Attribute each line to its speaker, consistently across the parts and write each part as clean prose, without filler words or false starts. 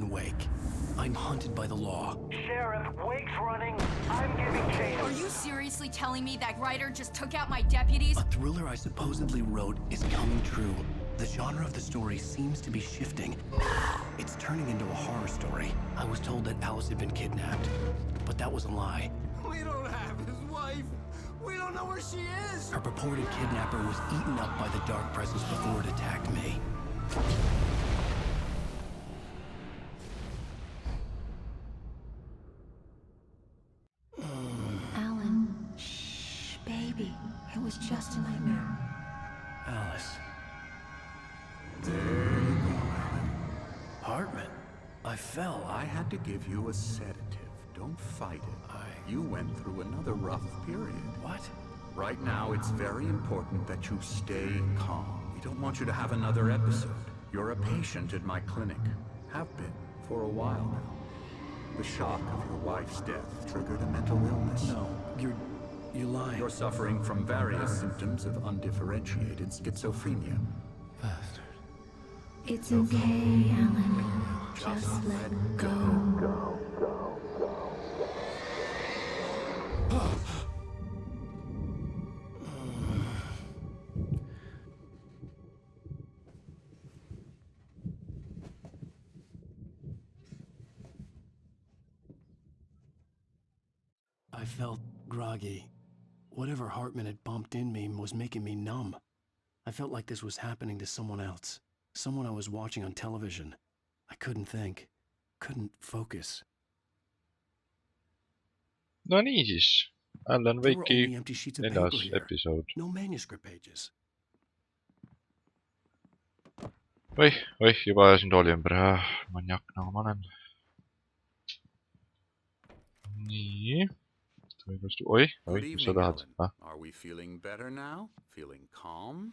Speaker 1: Alan Wake. I'm hunted by the law.
Speaker 2: Sheriff, Wake's running. I'm giving chase.
Speaker 3: Are you seriously telling me that writer just took out my deputies?
Speaker 1: A thriller I supposedly wrote is coming true. The genre of the story seems to be shifting. It's turning into a horror story. I was told that Alice had been kidnapped, but that was a lie.
Speaker 4: We don't have his wife. We don't know where she is.
Speaker 1: Her purported kidnapper was eaten up by the dark presence before it attacked me.
Speaker 5: Alan, shh, baby. It was just a nightmare.
Speaker 1: Alice.
Speaker 4: There you go, Alan.
Speaker 1: Hartman. I fell.
Speaker 4: I had to give you a sedative. Don't fight it. You went through another rough period.
Speaker 1: What?
Speaker 4: Right now, it's very important that you stay calm. We don't want you to have another episode. You're a patient at my clinic. Have been for a while now. The shock of your wife's death triggered a mental illness.
Speaker 1: No, you're lying.
Speaker 4: You're suffering from various symptoms of undifferentiated schizophrenia.
Speaker 1: Bastard.
Speaker 5: It's okay, Alan. Just let go.
Speaker 1: I felt groggy. Whatever Hartman had bumped in me was making me numb. I felt like this was happening to someone else. Someone I was watching on television. I couldn't think. Couldn't focus.
Speaker 6: No niin siis. Alan
Speaker 1: There were only
Speaker 6: Wake'i
Speaker 1: empty sheets of paper
Speaker 6: 4.
Speaker 1: here.
Speaker 6: episode.
Speaker 1: No manuscript pages.
Speaker 6: Oi, juba ajasin tooli ümber. Maniak nagu ma olen. Nii. Oi,
Speaker 4: Good
Speaker 6: mis sa
Speaker 4: evening,
Speaker 6: tahad?
Speaker 4: Alan. Are we feeling better now? Feeling calm?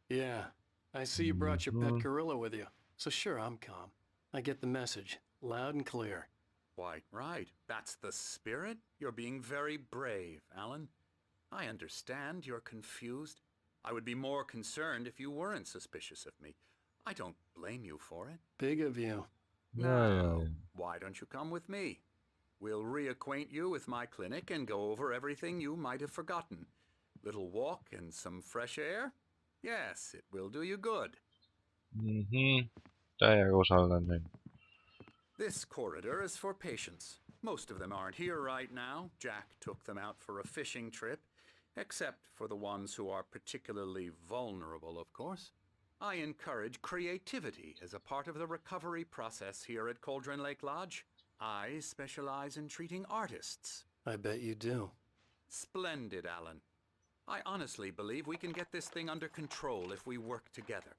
Speaker 1: Yeah. I see you brought your pet gorilla with you. So sure, I'm calm. I get the message. Loud and clear.
Speaker 4: Quite right. That's the spirit. You're being very brave, Alan. I understand you're confused. I would be more concerned if you weren't suspicious of me. I don't blame you for it.
Speaker 1: Big of you.
Speaker 4: Now, why don't you come with me? We'll reacquaint you with my clinic and go over everything you might have forgotten. Little walk and some fresh air? Yes, it will do you good.
Speaker 6: Täiega osallen siin.
Speaker 4: This corridor is for patients. Most of them aren't here right now. Jack took them out for a fishing trip, except for the ones who are particularly vulnerable, of course. I encourage creativity as a part of the recovery process here at Cauldron Lake Lodge. I specialize in treating artists.
Speaker 1: I bet you do.
Speaker 4: Splendid, Alan. I honestly believe we can get this thing under control if we work together.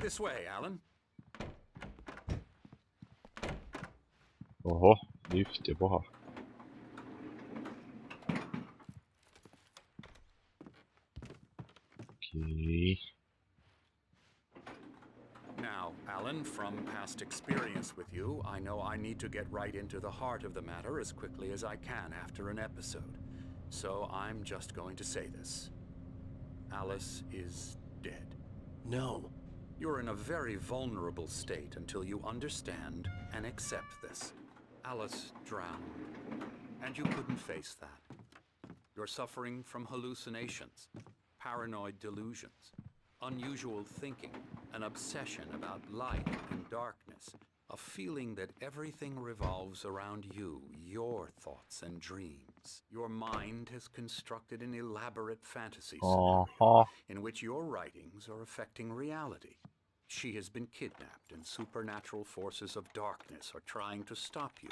Speaker 4: This way, Alan.
Speaker 6: Oho, lift ja paha. Okei.
Speaker 4: Now, Alan, from past experience with you, I know I need to get right into the heart of the matter as quickly as I can after an episode. So I'm just going to say this. Alice is dead.
Speaker 1: No.
Speaker 4: You're in a very vulnerable state until you understand and accept this. Alice drowned, and you couldn't face that. You're suffering from hallucinations, paranoid delusions, unusual thinking, an obsession about light and darkness, a feeling that everything revolves around you, your thoughts and dreams. Your mind has constructed an elaborate fantasy scenario in which your writings are affecting reality. She has been kidnapped, and supernatural forces of darkness are trying to stop you.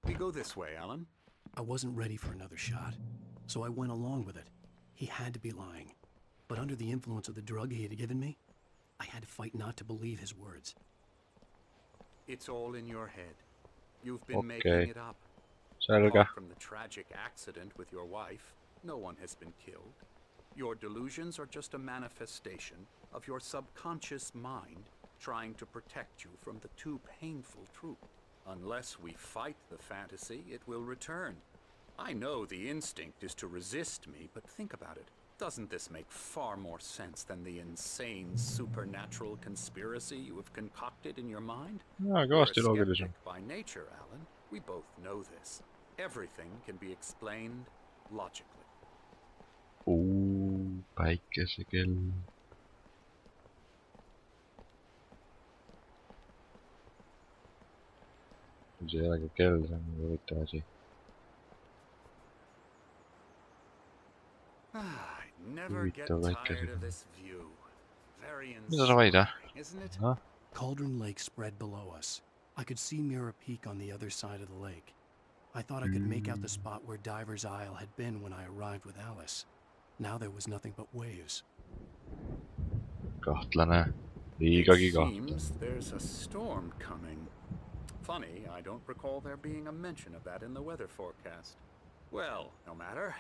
Speaker 4: We go this way, Alan.
Speaker 1: I wasn't ready for another shot, so I went along with it. He had to be lying. But under the influence of the drug he had given me, I had to fight not to believe his words.
Speaker 4: It's all in your head. You've been making it up.
Speaker 6: Selge.
Speaker 4: Apart from the tragic accident with your wife, no one has been killed. Your delusions are just a manifestation of your subconscious mind trying to protect you from the too painful truth. Unless we fight the fantasy, it will return. I know the instinct is to resist me, but think about it. Doesn't this make far more sense than the insane supernatural conspiracy you have concocted in your mind?
Speaker 6: Jaa,
Speaker 4: You're a
Speaker 6: kõvasti loogilisem.
Speaker 4: skeptic by nature, Alan. We both know this. Everything can be explained logically.
Speaker 6: Päikesekell. See ei olegi kell, see on huvitav asi.
Speaker 4: I never get tired of this view. Very
Speaker 6: Mida sa vaid,
Speaker 4: isn't it?
Speaker 1: Cauldron Lake spread below us. I could see Mirror Peak on the other side of the lake. I thought I could make out the spot where Diver's Isle had been when I arrived with Alice. Now there was nothing but waves.
Speaker 6: Kahtlane. Liigagi kahtlane.
Speaker 4: Seems there's a storm coming. Funny, I don't recall there being a mention of that in the weather forecast. Well, no matter.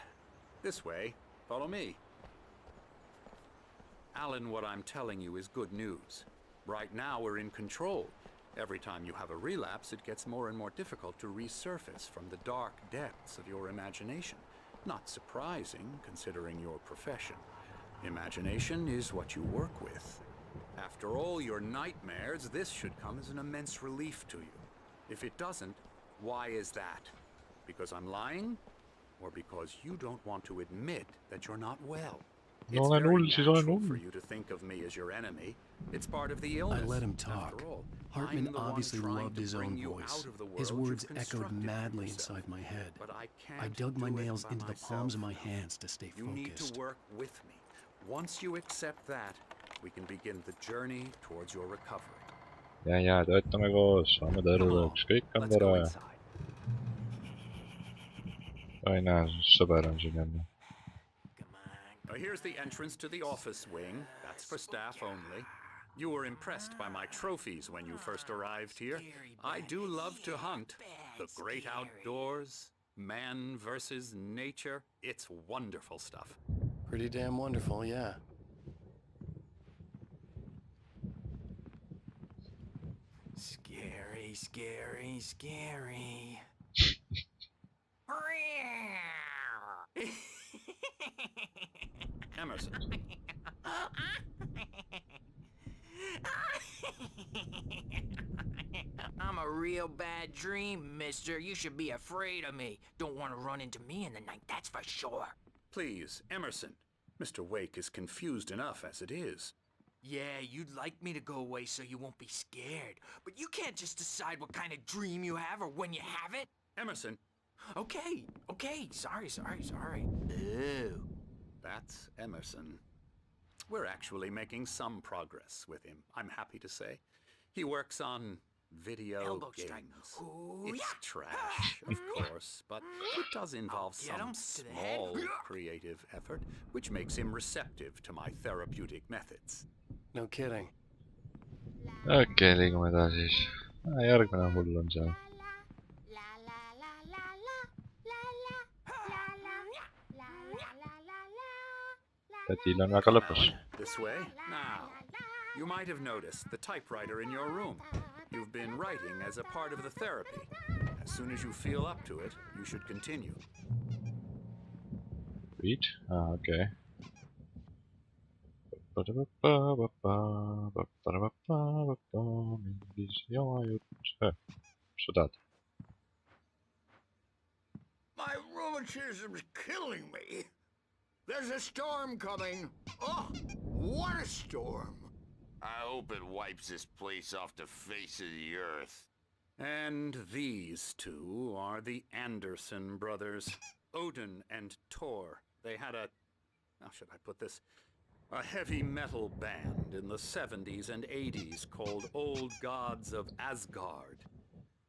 Speaker 4: This way. Follow me. Alan, what I'm telling you is good news. Right now we're in control. Every time you have a relapse, it gets more and more difficult to resurface from the dark depths of your imagination. Not surprising, considering your profession. Imagination is what you work with. After all your nightmares, this should come as an immense relief to you. If it doesn't, why is that? Because I'm lying? Or because you don't want to admit that you're not well? It's
Speaker 6: olen
Speaker 4: very
Speaker 6: hull, siis olen
Speaker 4: natural
Speaker 6: hull.
Speaker 4: for you to think of me as your enemy. It's part of the illness.
Speaker 1: I let him
Speaker 4: After
Speaker 1: talk.
Speaker 4: all,
Speaker 1: Hartman
Speaker 4: I'm the one
Speaker 1: obviously
Speaker 4: trying
Speaker 1: loved
Speaker 4: to
Speaker 1: his
Speaker 4: bring
Speaker 1: own
Speaker 4: you
Speaker 1: voice.
Speaker 4: out of the
Speaker 1: His
Speaker 4: world
Speaker 1: words
Speaker 4: you've
Speaker 1: echoed
Speaker 4: constructed for
Speaker 1: madly
Speaker 4: yourself.
Speaker 1: inside my head.
Speaker 4: But I can't
Speaker 1: I dug my
Speaker 4: do it
Speaker 1: nails
Speaker 4: by
Speaker 1: into the
Speaker 4: myself.
Speaker 1: palms of my hands to stay
Speaker 4: You need
Speaker 1: focused.
Speaker 4: to work with me. Once you accept that, we can begin the journey towards your recovery.
Speaker 6: Ja, töötame koos. Saame terveks. Kõik on
Speaker 4: Let's go
Speaker 6: tore.
Speaker 4: inside.
Speaker 6: Ai näe, sõber on siin jälle.
Speaker 4: Here's the entrance to the office wing. That's for staff only. You were impressed by my trophies when you first arrived here. I do love to hunt. The great outdoors, man versus nature. It's wonderful stuff.
Speaker 1: Pretty damn wonderful, yeah.
Speaker 2: Scary, scary, scary.
Speaker 4: Emerson.
Speaker 2: I'm a real bad dream, mister. You should be afraid of me. Don't want to run into me in the night, that's for sure.
Speaker 4: Please, Emerson. Mr. Wake is confused enough as it is.
Speaker 2: Yeah, you'd like me to go away so you won't be scared. But you can't just decide what kind of dream you have or when you have it.
Speaker 4: Emerson.
Speaker 2: Okay. Sorry. Ew.
Speaker 4: That's Emerson. We're actually making some progress with him, I'm happy to say. He works on video
Speaker 2: Elbow
Speaker 4: games.
Speaker 2: strike. Ooh,
Speaker 4: It's
Speaker 2: yeah.
Speaker 4: trash, of course, but it does involve
Speaker 2: I'll get him
Speaker 4: some
Speaker 2: to the head.
Speaker 4: small creative effort, which makes him receptive to my therapeutic methods.
Speaker 1: No kidding.
Speaker 6: Okei, liigume edasi siis. Järgmine hull on seal. Tädil on väga lõbus.
Speaker 4: This way. Now, you might have noticed the typewriter in your room. You've been writing as a part of the therapy. As soon as you feel up to it, you should continue.
Speaker 6: Read? Okei. Mingis jama jutt. Mis sa tahad?
Speaker 7: My rheumatism's killing me. There's a storm coming. Oh, what a storm.
Speaker 8: I hope it wipes this place off the face of the earth.
Speaker 4: And these two are the Anderson brothers, Odin and Tor. They had how should I put this? A heavy metal band in the 70s and 80s called Old Gods of Asgard.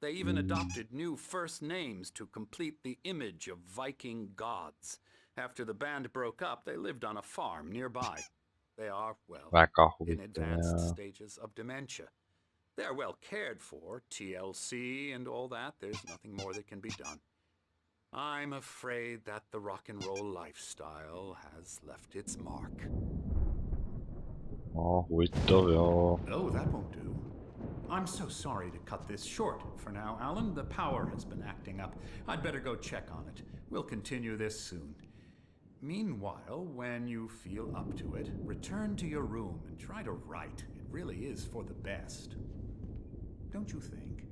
Speaker 4: They even adopted new first names to complete the image of Viking gods. After the band broke up, they lived on a farm nearby. They are, well,
Speaker 6: Väga
Speaker 4: in
Speaker 6: huvitav
Speaker 4: advanced
Speaker 6: ja
Speaker 4: stages of dementia. They're well cared for, TLC and all that. There's nothing more that can be done. I'm afraid that the rock and roll lifestyle has left its mark.
Speaker 6: huvitav ja
Speaker 9: Oh, that won't do. I'm so sorry to cut this short for now, Alan. The power has been acting up. I'd better go check on it. We'll continue this soon. Meanwhile, when you feel up to it, return to your room and try to write. It really is for the best. Don't you think?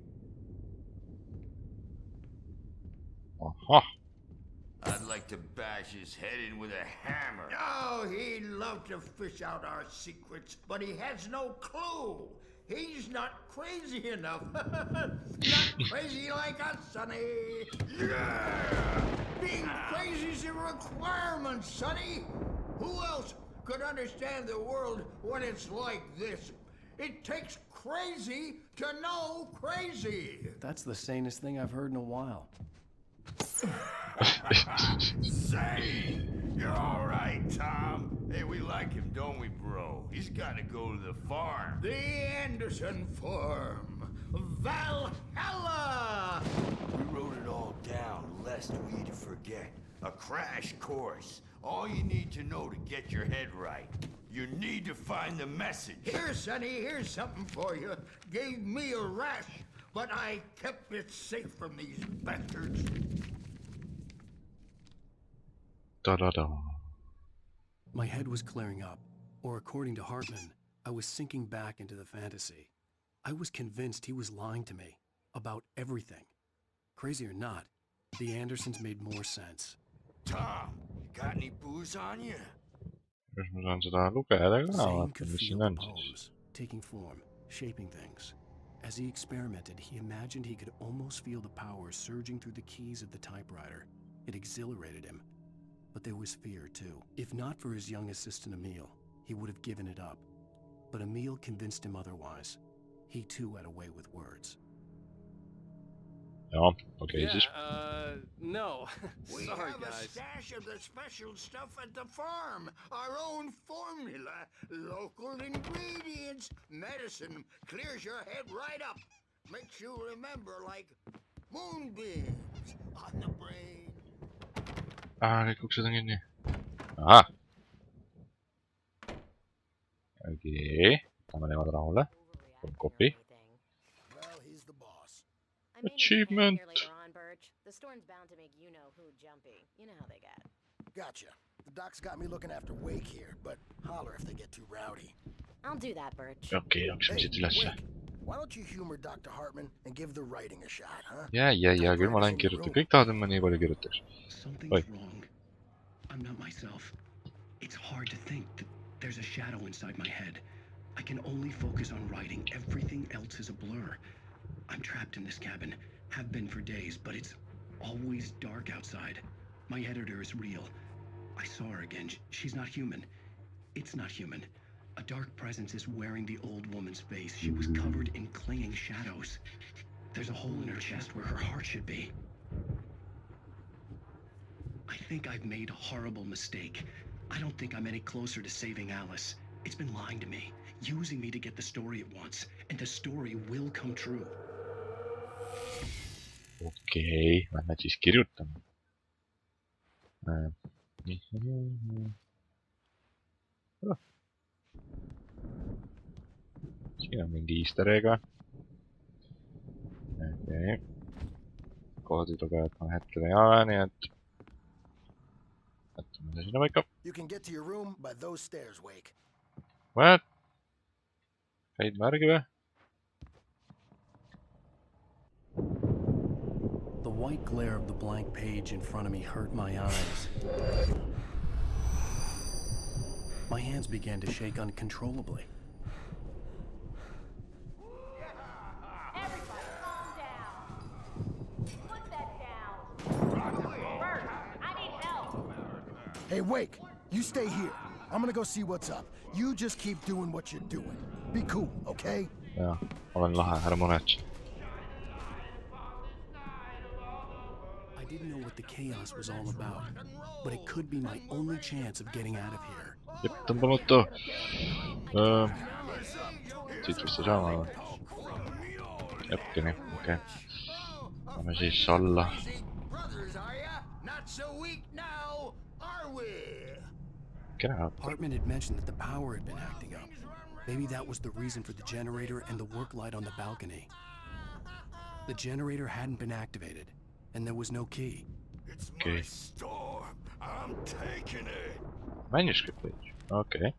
Speaker 6: Aha.
Speaker 8: I'd like to bash his head in with a hammer.
Speaker 7: Oh, he'd love to fish out our secrets, but he has no clue. He's not crazy enough. Not crazy like us, Sonny. Yeah! Being crazy's a requirement, Sonny. Who else could understand the world when it's like this? It takes crazy to know crazy.
Speaker 1: That's the sanest thing I've heard in a while.
Speaker 8: Sane! You're all right, Tom. Hey, we like him, don't we, bro? He's got to go to the farm.
Speaker 7: The Anderson Farm. Valhalla!
Speaker 8: We wrote it all down, lest we'd forget. A crash course. All you need to know to get your head right. You need to find the message.
Speaker 7: Here, Sonny, here's something for you. Gave me a rash, but I kept it safe from these bastards.
Speaker 6: Da-da-da.
Speaker 1: My head was clearing up, or according to Hartman, I was sinking back into the fantasy. I was convinced he was lying to me about everything. Crazy or not, the Andersons made more sense.
Speaker 8: Tom, got any booze on you?
Speaker 6: Jos mä saan sitä lukea ka,
Speaker 1: Zane
Speaker 6: vaata
Speaker 1: could
Speaker 6: mis
Speaker 1: feel
Speaker 6: siin
Speaker 1: the
Speaker 6: on siis.
Speaker 1: poems, taking form, shaping things. As he experimented, he imagined he could almost feel the power surging through the keys of the typewriter. It exhilarated him. But there was fear, too. If not for his young assistant Emil, he would have given it up. But Emil convinced him otherwise. He too had a way with words.
Speaker 6: Joo, okei siis.
Speaker 1: No.
Speaker 7: We
Speaker 1: Sorry,
Speaker 7: have a
Speaker 1: guys.
Speaker 7: stash of the special stuff at the farm. Our own formula, local ingredients, medicine. Clears your head right up. Makes you remember like moonbeams on the brain.
Speaker 6: Rikkuuko se jotenkin niin? Aha. Okei. Tämä menee rahoille. Copy.
Speaker 7: Well, he's the boss.
Speaker 6: Achievement.
Speaker 10: The storm's bound to make you know who jumpy. You know how they get.
Speaker 11: Gotcha. The doc's got me looking after Wake here, but holler if they get too rowdy.
Speaker 10: I'll do that, Birch.
Speaker 6: Okei, onks me sit ylössä?
Speaker 11: Wake, why don't you humor Dr. Hartman and give the writing a shot, huh?
Speaker 6: Jää, kyllä mä lähdin kirjoittaa. Kõik tahavad, että mä niin paljon kirjoittaks.
Speaker 1: Something's wrong. I'm not myself. It's hard to think that there's a shadow inside my head. I can only focus on writing. Everything else is a blur. I'm trapped in this cabin. Have been for days, but it's always dark outside. My editor is real. I saw her again. She's not human. It's not human. A dark presence is wearing the old woman's face. She was covered in clinging shadows. There's a hole in her chest where her heart should be. I think I've made a horrible mistake. I don't think I'm any closer to saving Alice. It's been lying to me, using me to get the story it wants, and the story will come true.
Speaker 6: Okei, mä lähden siis kirjoittamaan. Siinä on minkin easter egg. Okei. Kohti lukee, että mä hetkellä jaan, niin että... Jättämään se sinne vaikka.
Speaker 11: You can get to your room by those stairs, Wake.
Speaker 6: What? Käid märgi või?
Speaker 1: The white glare of the blank page in front of me hurt my eyes. My hands began to shake uncontrollably.
Speaker 10: Everybody, calm down. Put that down. Birch, I need help.
Speaker 11: Hey, Wake, you stay here. I'm gonna go see what's up. You just keep doing what you're doing. Be cool, okay?
Speaker 6: Joo, olen lahe, ära muretse.
Speaker 1: I didn't know what the chaos was all about, but it could be my only chance of getting out of here.
Speaker 6: Jep, tõmbamattu. Siit vist ei saa ma. Hetkeni, okei. Lähme siis alla. Get out.
Speaker 1: Hartman had mentioned that the power had been acting up. Maybe that was the reason for the generator and the work light on the balcony. The generator hadn't been activated, and there was no key.
Speaker 8: It's my storm. I'm taking it.
Speaker 6: Manuscript page. Okay.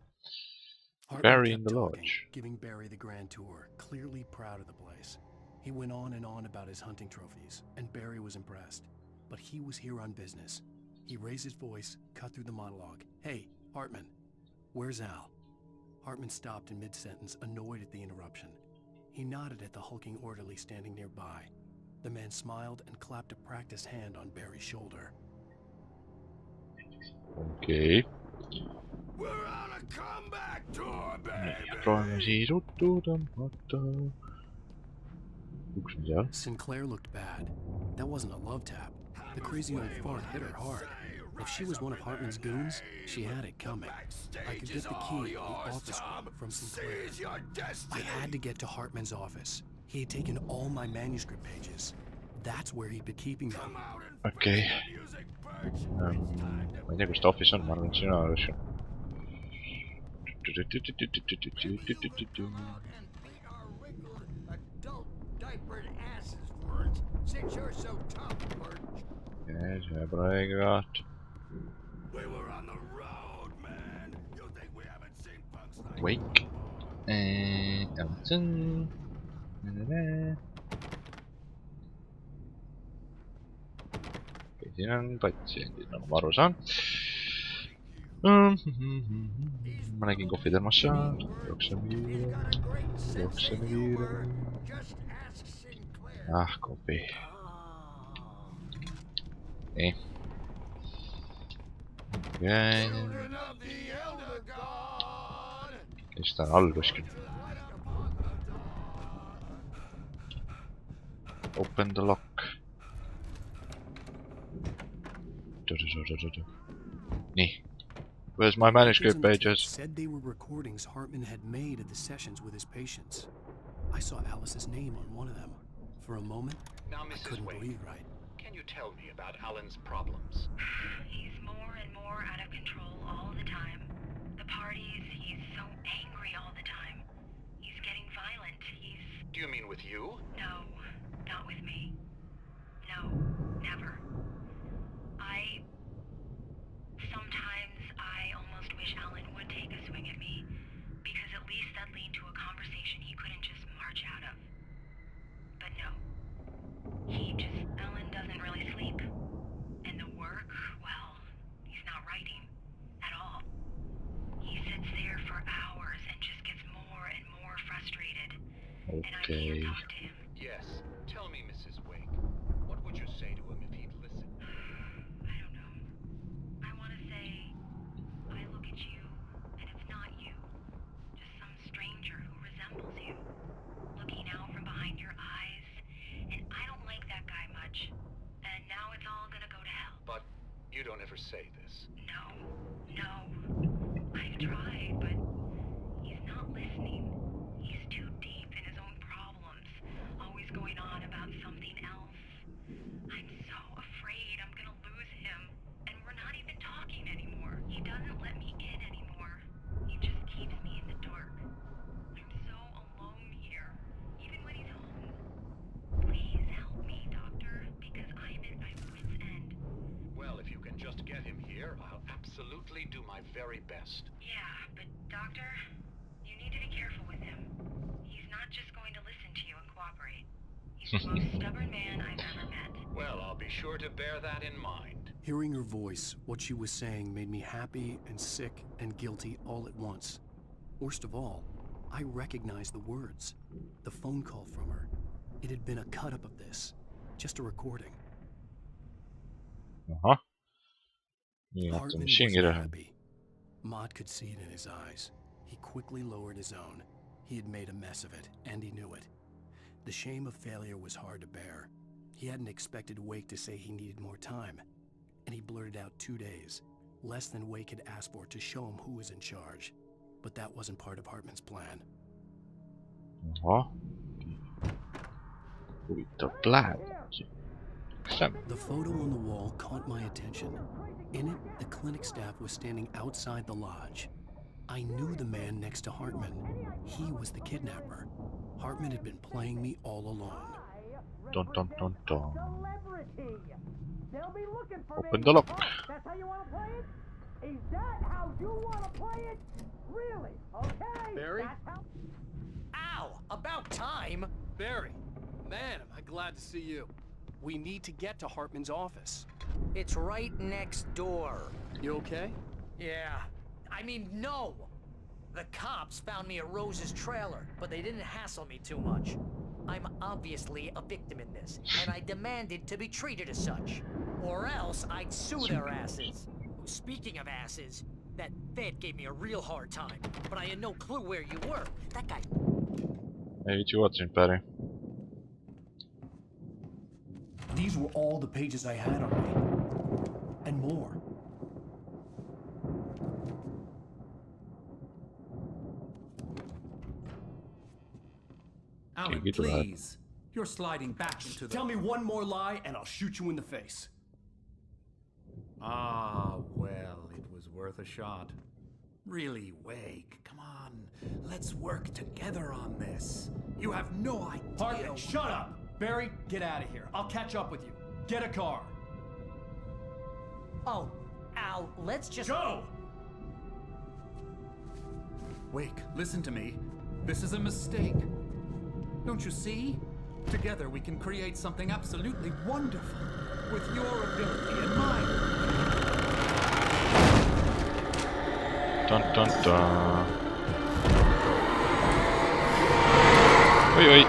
Speaker 1: Hartman
Speaker 6: Barry
Speaker 1: kept
Speaker 6: in the
Speaker 1: talking,
Speaker 6: lodge.
Speaker 1: giving Barry the grand tour, clearly proud of the place. He went on and on about his hunting trophies, and Barry was impressed. But he was here on business. He raised his voice, cut through the monologue. Hey, Hartman, where's Al? Hartman stopped in mid-sentence, annoyed at the interruption. He nodded at the hulking orderly standing nearby. The man smiled and clapped a practiced hand on Barry's shoulder.
Speaker 6: Okei.
Speaker 8: We're on a comeback tour, baby.
Speaker 6: Roimme siiruttuudamatta. Onks siellä?
Speaker 1: Sinclair looked bad. That wasn't a love tap. The crazy old fart hit her hard. If she was one of Hartman's goons, she had it coming. I could get the key to the office room from Sinclair. I had to get to Hartman's office. He had taken all my manuscript pages. That's where he'd been keeping them.
Speaker 6: Okei. Mä en tiedä, kun sitä office on. Mä arvan, että siinä olisi.
Speaker 7: Since you're so tough, Bert.
Speaker 6: Okei, se breakat.
Speaker 8: We were on the road, man. You think we haven't seen punks like
Speaker 6: Wake. Elton. Okei, siinä on patsientit, no kun mä arvoin saan. Mä näkin koffitelmassa. Joksemi. Ah, kopi. Ei. Okei. Kestään alkuiskin. Open the lock. Niin. Where's my manuscript pages?
Speaker 1: Said they were recordings Hartman had made of the sessions with his patients. I saw Alice's name on one of them. For a moment,
Speaker 4: Now,
Speaker 1: I
Speaker 4: Mrs.
Speaker 1: couldn't
Speaker 4: Wake,
Speaker 1: breathe right.
Speaker 4: can you tell me about Alan's problems?
Speaker 5: He's more and more out of control all the time. The parties, he's so angry all the time. He's getting violent.
Speaker 4: Do you mean with you?
Speaker 5: No, not with me. No, never. Sometimes I almost wish Alan would take a swing at me, because at least that'd lead to a conversation he couldn't just march out of. But no. Alan doesn't really sleep. And the work, well, he's not writing at all. He sits there for hours and just gets more and more frustrated. And I can't talk to him.
Speaker 4: Yes. Tell me, Mrs. Wake. What would you say to him if he'd listen?
Speaker 5: I don't know. I want to say, I look at you, and it's not you. Just some stranger who resembles you. Looking out from behind your eyes. And I don't like that guy much. And now it's all gonna go to hell.
Speaker 4: But you don't ever say this.
Speaker 5: No. I've tried, but he's not listening. He's too deep in his own problems. Always going on about something else. I'm so afraid I'm gonna lose him. And we're not even talking anymore. He doesn't let me in anymore. He just keeps me in the dark. I'm so alone here, even when he's home. Please help me, Doctor, because I'm at my wit's end.
Speaker 4: Well, if you can just get him here, I'll absolutely do my very best.
Speaker 5: Yeah, but Doctor, you need to be careful with him. He's not just going to listen to you and cooperate. He's the most stubborn man I've ever met.
Speaker 4: Well, I'll be sure to bear that in mind.
Speaker 1: Hearing her voice, what she was saying made me happy and sick and guilty all at once. Worst of all, I recognized the words. The phone call from her. It had been a cut-up of this. Just a recording.
Speaker 6: Aha. Niin, että
Speaker 1: Hartman
Speaker 6: machine
Speaker 1: wasn't
Speaker 6: gun.
Speaker 1: happy. Mott could see it in his eyes. He quickly lowered his own. He had made a mess of it, and he knew it. The shame of failure was hard to bear. He hadn't expected Wake to say he needed more time. And he blurted out 2 days, less than Wake had asked for to show him who was in charge. But that wasn't part of Hartman's plan.
Speaker 6: Jaha. Huvittav plääni.
Speaker 1: The photo on the wall caught my attention. In it, the clinic staff was standing outside the lodge. I knew the man next to Hartman. He was the kidnapper. Hartman had been playing me all along.
Speaker 6: Dun dun dun dun.
Speaker 10: They'll be looking for me.
Speaker 6: Open the lock.
Speaker 10: That's how you want to play it? Is that how you want to play it? Really? Okay.
Speaker 1: Barry?
Speaker 10: That's how...
Speaker 2: Ow! About time!
Speaker 1: Barry, man, am I glad to see you. We need to get to Hartman's office.
Speaker 2: It's right next door.
Speaker 1: You okay?
Speaker 2: Yeah. I mean, no! The cops found me at Rose's trailer, but they didn't hassle me too much. I'm obviously a victim in this, and I demanded to be treated as such. Or else I'd sue their asses. Speaking of asses, that vet gave me a real hard time, but I had no clue where you were. That guy...
Speaker 6: Ei vitsi juotsin Barry.
Speaker 1: These were all the pages I had on me. And more.
Speaker 9: Alan,
Speaker 6: get to that.
Speaker 9: please. You're sliding back into the...
Speaker 1: Tell me one more lie and I'll shoot you in the face.
Speaker 9: Ah, well, it was worth a shot. Really, Wake, come on. Let's work together on this. You have no idea...
Speaker 1: Hartman, shut up! Barry, get out of here. I'll catch up with you. Get a car.
Speaker 2: Oh, Al, let's just...
Speaker 1: Go!
Speaker 9: Wake, listen to me. This is a mistake. Don't you see? Together we can create something absolutely wonderful. With your ability and mine.
Speaker 6: Dun dun dun. Oi oi.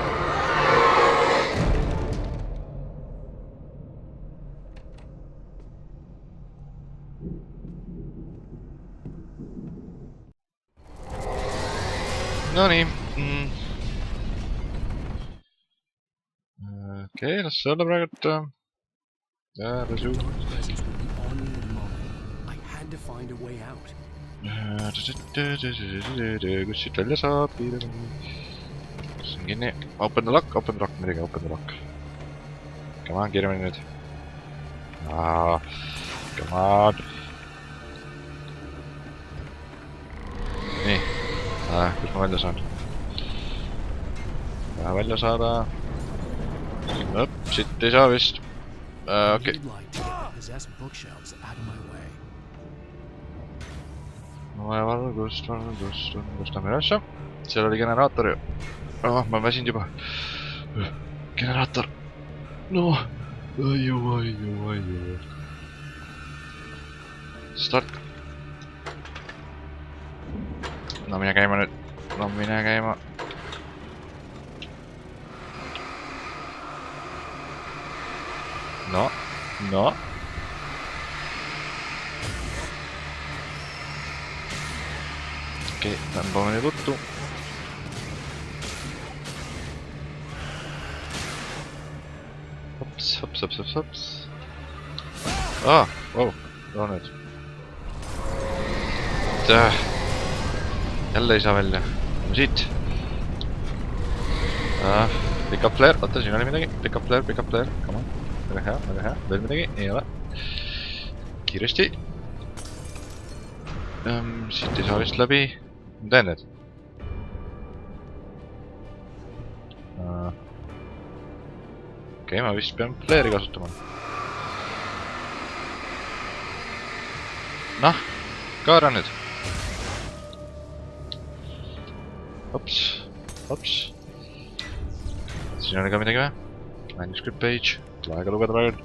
Speaker 6: Noniin. Okei, las see olla praegu, resume.
Speaker 1: Presence would be on me in a moment. I had to find a way out.
Speaker 6: Kus siit välja saab? Kus on kinni? Open the lock muidugi, open the lock. Come on, kiiremini nüüd. Come on. Nii. Kus ma välja saan? Taha välja saada. Õpp, siit ei saa vist. Okei. Vaja valgust, lähme ülesse. Seal oli generaator ju. Ma väsinud juba. Generaator. No. Aiu. Start. No mine käima nüüd. No mine käima. No. Okei, tõmbame nüüd uttu. Hops. Wow, too nüüd. Jälle ei saa välja. Siit. Pick up flare, oota, siin oli midagi. Pick up flare, come on. Väga hea, veel midagi, ei ole. Kiiresti. Siit ei saa vist läbi. Ma teen need. Okei, ma vist pean flare'i kasutama. Noh, kaara nüüd. Hops. Siin oli ka midagi või? Manuscript page. Aega lugeda praegu.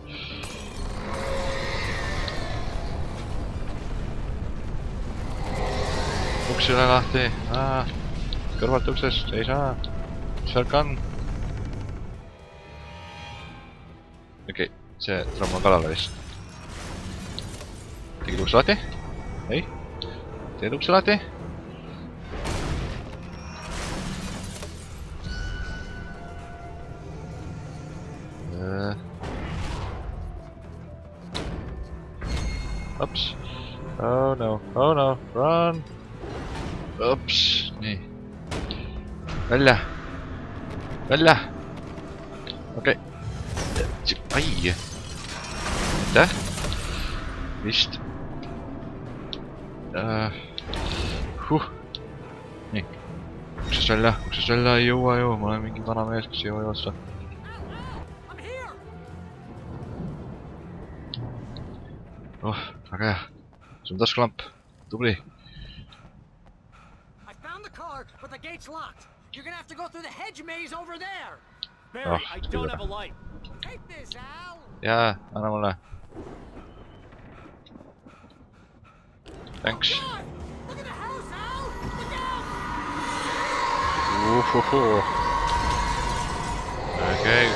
Speaker 6: Uks ei ole lahti. Kõrvalt uksest. Ei saa. Mis värk on? Okei, see tramm on kalale vist. Tegid ukse lahti? Ei. Teed ukse lahti? Ups. Oh no, run! Ups, nii. Välja! Okei. Ai! Aitäh! Vist. Nii. Uksest välja, ei jõua ju. Ma olen mingi vana mees, kes ei jõua vastu. Oh, väga hea. See on taskulamp. Tubli.
Speaker 2: I found the car, but the gate's locked. You're gonna have to go through the hedge maze over there.
Speaker 6: Barry, I don't have a
Speaker 2: light. Take this, Al.
Speaker 6: Jaa, anna mulle. Thanks.
Speaker 2: God, look at the house, Al. Look out.
Speaker 6: Uhuhu. Okei.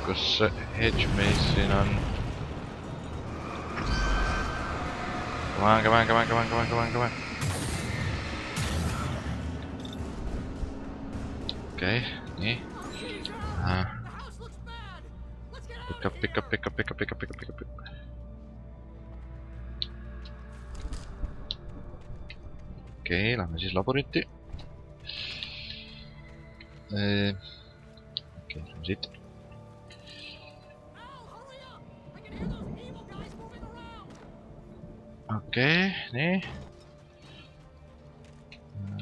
Speaker 6: Kus see hedge maze siin on? Come on. Okei, nii. Pick up. Okei, lähme siis laboriti. Okei, lähme siit. Okei, nii.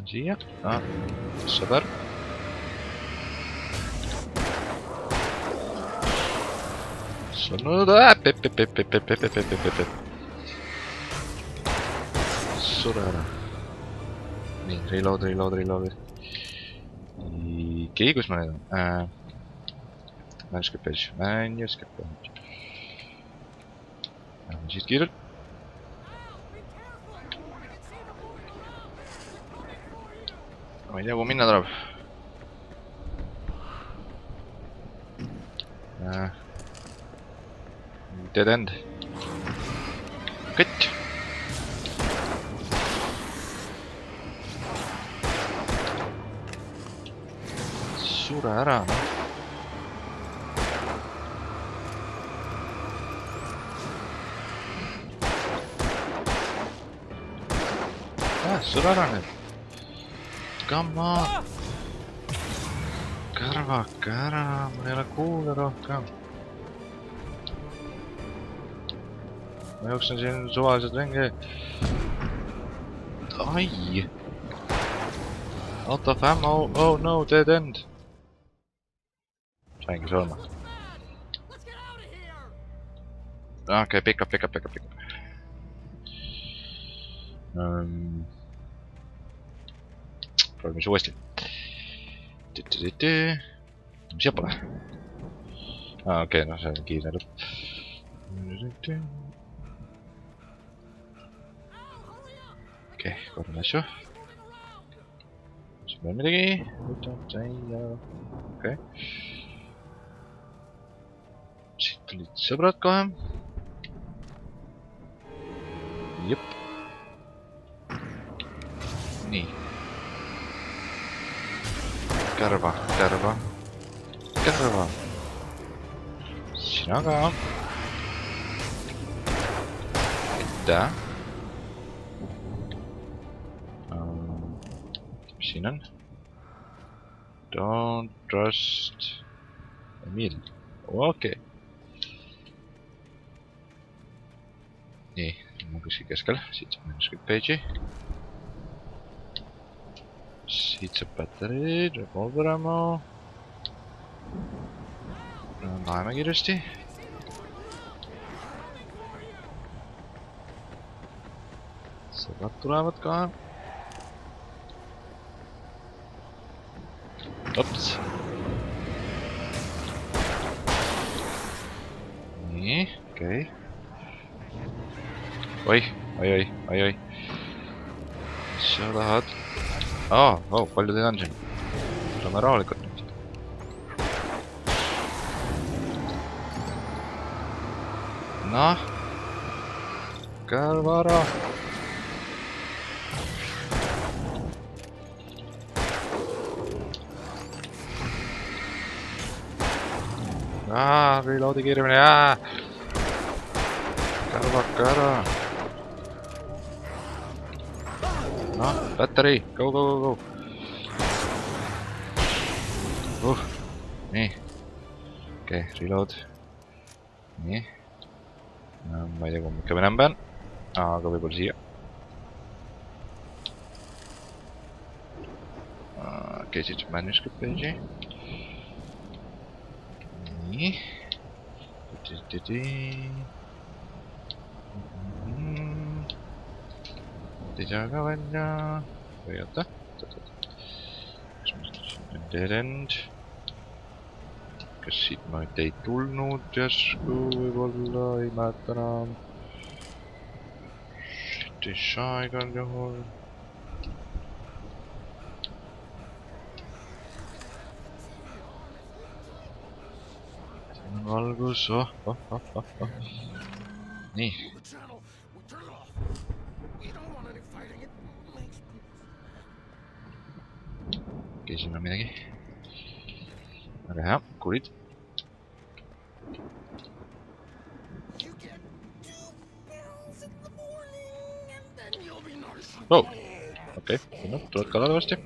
Speaker 6: Siia. Sõber. Surnud. Sure ära. Nii, reload. Okei, kus ma nüüd on? Manuscript page. Lähme siit kiirelt. Ma ei tea, kuhu minna tuleb. Dead end. Kõtt. Sure ära, noh. Sure ära nüüd. Come on. Karvake ära, mul ei ole kuule rohkem. Ma jooksen siin suvaliselt ringi. Ai! Out of ammo. Oh no, dead end. Saingi surma. Okei, pick up. Proovime siis uuesti. Mis siia pole? Okei, noh, see on kiirne lõpp. Okei, korrame asju. Siin veel midagi. Okei. Siit tulid sõbrad kohe. Jep. Nii. Kärva. Sina ka. Aitäh. Mis siin on? Don't trust Emil. Okei. Nii, ma kuskil keskel. Siit saab manuscript page'i. Siit saab batterid, revolver ammo. Laeme kiiresti. Sõbrad tulevad ka. Ops. Nii, okei. Oi. Mis sa tahad? Palju teid on siin? Oleme rahulikult nüüd. Noh. Kärva ära. Reloadi kiiremini. Kärvake ära. Noh, battery, go. Nii. Okei, reload. Nii. Ma ei tea, kuhu ma ikka minema pean. Aga võib-olla siia. Okei, siit saab manuscript page'i. Nii. ei saa ka välja. Või oota. Kas ma siin on dead end? Kas siit ma ei tulnud järsku võib-olla? Ei mäleta enam. Siit ei saa igal juhul. Siin on valgus. Nii. Okei, siin on midagi. Väga hea, kuulid. Oh, okei, tuled kallale varsti.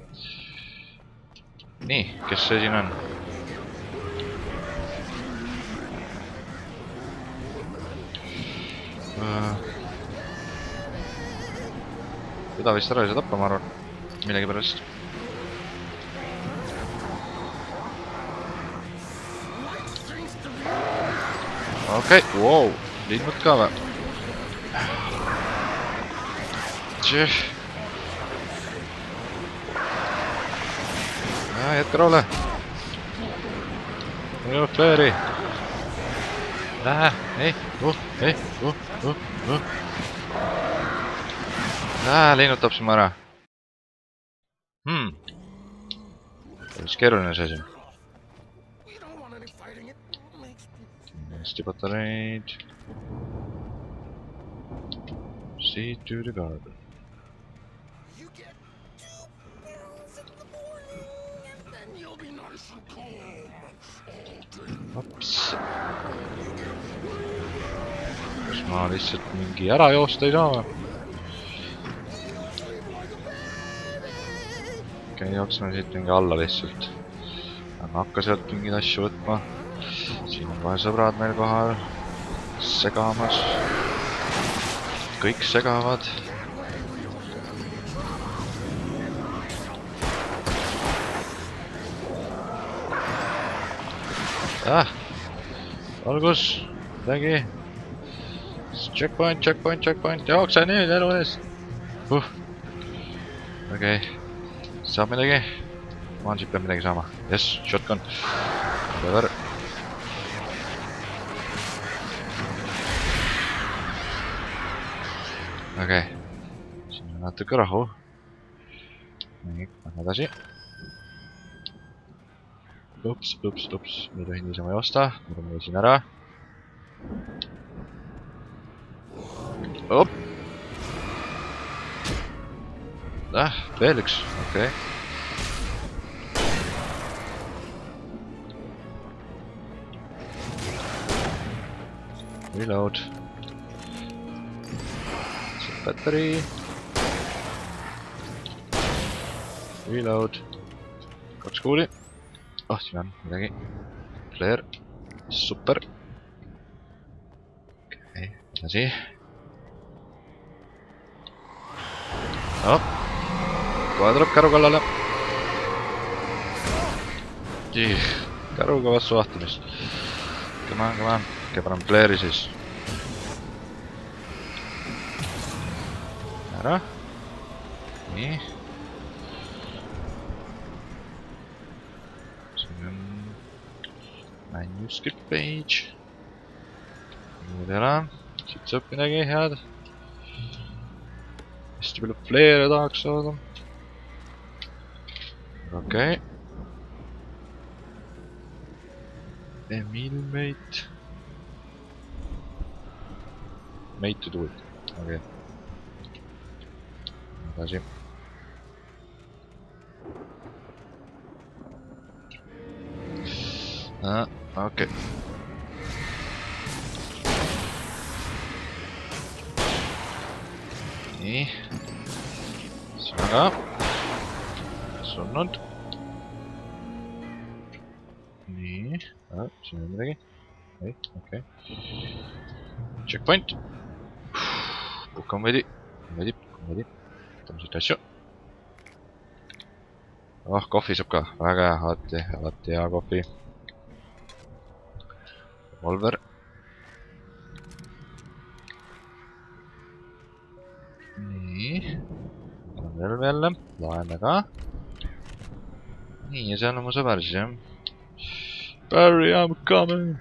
Speaker 6: Nii, kes see siin on? Teda vist ära ei saa tappa, ma arvan. Millegi pärast. Okei, wow, liidnud ka või? Tšeh. Jätka roole. Mul ei ole flare'i. Leinutab siin ära. Päris keeruline see siin. Hästi patareid. See to the garden. Ops. Kas ma lihtsalt mingi ära joosta ei saa? Okei, jooksime siit mingi alla lihtsalt. Aga hakka sealt mingeid asju võtma. Siin on kohe sõbrad meil kohal. Segamas. Kõik segavad. Valgus. Midagi. Checkpoint. Jookse nüüd elu eest. Okei. Saab midagi? Ma siit peab midagi saama. Yes, shotgun. Clever. Okei. Siin on natuke rahu. Nii, lähme edasi. Ups. Me ei tohi niisama joosta. Muidu ma võisin ära. Op! Veel üks. Okei. Reload. Battery. Reload. 2 kuuli. Siin on midagi. Flare. Super. Okei, edasi. Kohe tuleb käru kallale. Käruga vastu vahtimist. Come on. Okei, panen flare'i siis. Ära. Nii. Siin on manuscript page. Muud ei ole. Siit saab midagi head. Hästi palju flare'e tahaks saada. Okei. Emil mate. Mate to do it. Okei. Edasi. Okei. Nii. Siin on ka. Surnud. Nii. Siin on midagi. Okei. Checkpoint. Puhkan veidi. Võtame siit asju. Kohvi saab ka. Väga hea. Alati hea kohvi. Revolver. Nii. jälle. Loeme ka. Nii, ja seal on mu sõber siis jah. Barry, I'm coming!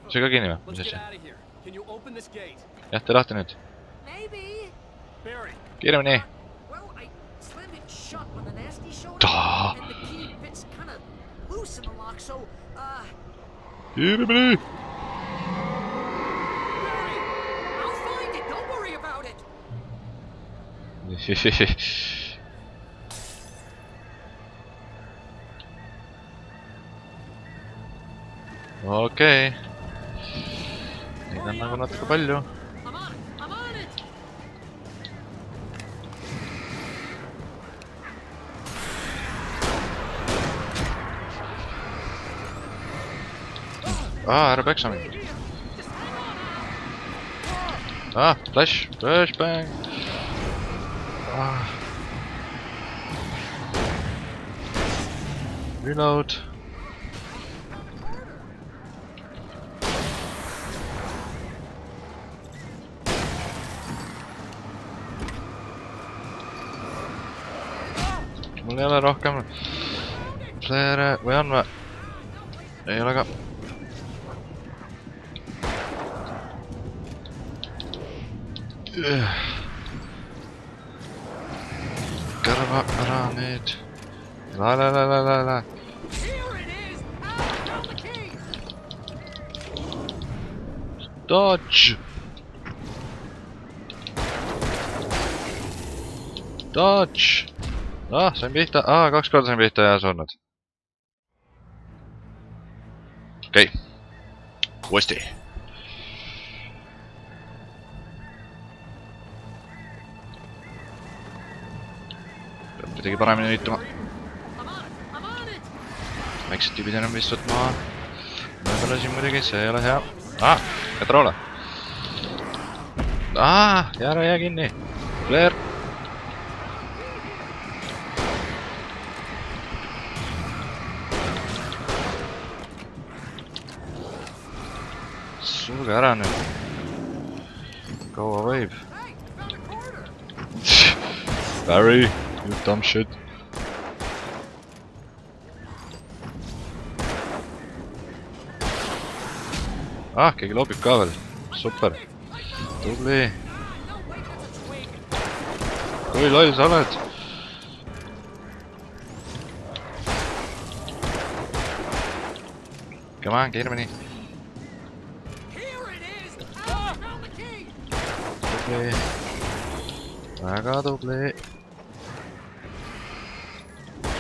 Speaker 6: See ka kinni või? Mis asja? Jah, tee lahti nüüd. Kiiremini! Kiiremini! Okei. Neid on nagu natuke palju. Ära peksa mind. Flash, flashbang. Reload. Mul ei ole rohkem flare'e või on või? Ei ole ka. Karva ära nüüd. La. Dodge! Dodge! Sain pihta. 2 korda sain pihta ja surnud. Okei. Uuesti. Peab midagi paremini üritama. Väiksed tüübid enam vist võtma. Võib-olla siin muidugi, see ei ole hea. Petroole. Jää kinni. Flare. Sulge ära nüüd. Kaua võib? Barry, you dumb shit. Keegi loobib ka veel. Super. Tubli. Kui loll sa oled? Come on, kiiremini. Tubli. Väga tubli.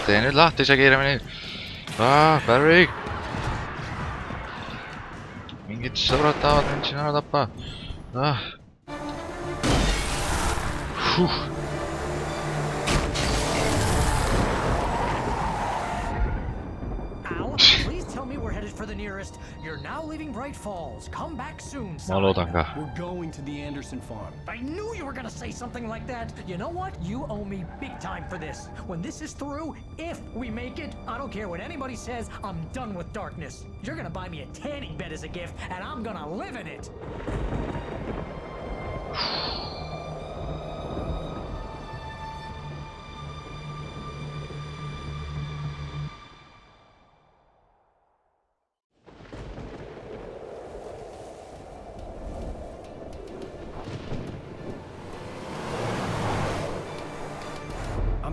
Speaker 6: Tee nüüd lahti see kiiremini. Barry. Mingid sõbrad tahavad mind siin ära tappa. Ma loodan ka.
Speaker 1: We're going to the Anderson farm.
Speaker 2: I knew you were gonna say something like that. You know what? You owe me big time for this. When this is through, if we make it, I don't care what anybody says, I'm done with darkness. You're gonna buy me a tanning bed as a gift, and I'm gonna live in it.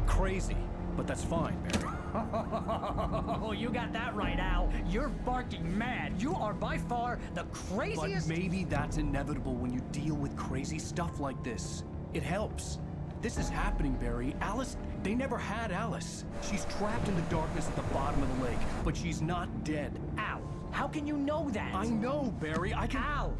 Speaker 1: Crazy, but that's fine, Barry.
Speaker 2: Oh, you got that right, Al. You're barking mad. You are by far the craziest...
Speaker 1: But maybe that's inevitable when you deal with crazy stuff like this. It helps. This is happening, Barry. Alice, they never had Alice. She's trapped in the darkness at the bottom of the lake, but she's not dead.
Speaker 2: Al, how can you know that?
Speaker 1: I know, Barry.
Speaker 2: Al,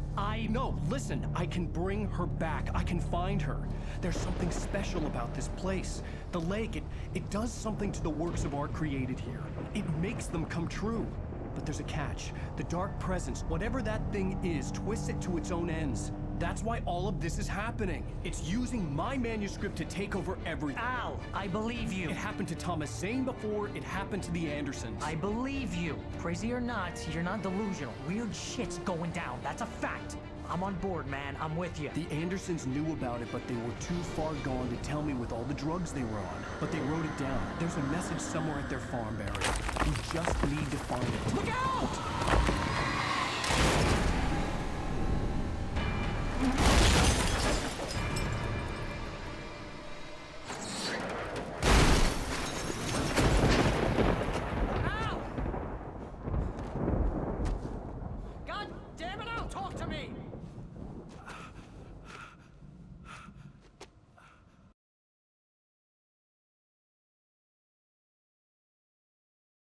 Speaker 1: No, listen. I can bring her back. I can find her. There's something special about this place. The lake, it does something to the works of art created here. It makes them come true. But there's a catch. The dark presence, whatever that thing is, twists it to its own ends. That's why all of this is happening. It's using my manuscript to take over everything.
Speaker 2: Al, I believe you.
Speaker 1: It happened to Thomas Zane before, it happened to the Andersons.
Speaker 2: I believe you. Crazy or not, you're not delusional. Weird shit's going down, that's a fact. I'm on board, man. I'm with you.
Speaker 1: The Andersons knew about it, but they were too far gone to tell me with all the drugs they were on. But they wrote it down. There's a message somewhere at their farm, Barry. We just need to find it.
Speaker 2: Look out!